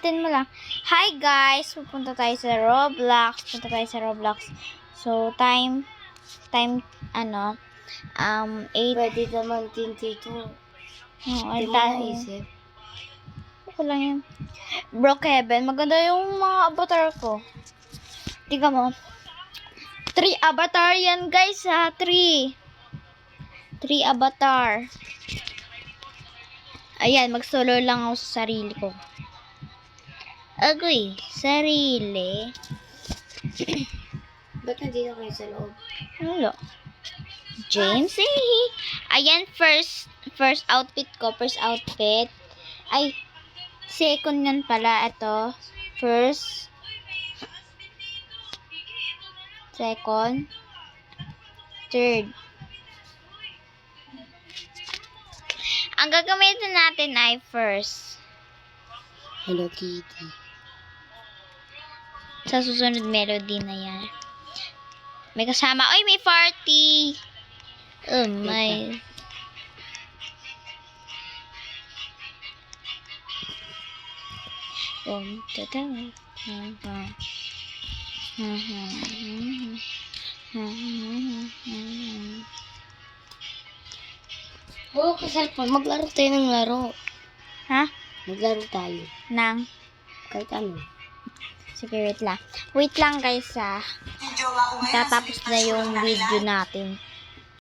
ulitin mo lang. Hi guys, pupunta tayo sa Roblox. So, time, 8. Pwede naman din dito. Hindi mo tayo. naisip. Ako lang yun. Brookhaven. Maganda yung mga avatar ko. Tingnan mo. 3 avatar yan guys ha. 3 avatar. Ayan, mag-solo lang ako sa sarili ko. Agoy, sarili. Ba't nandito kayo sa loob? Hello. James, eh. Ayan, first outfit ko. Ay, second yan pala. Ito. First. Second. Third. Ang gagamitin natin ay first. Hello Kitty. Sa susunod melody na yan. May kasama. Oy, may party! Oh my. Oo, cellphone. Maglaro tayo ng laro. Ha? Maglaro tayo. Nang? Kahit ano. Sige, wait lang. Wait lang guys ha. Tatapos na yung video natin.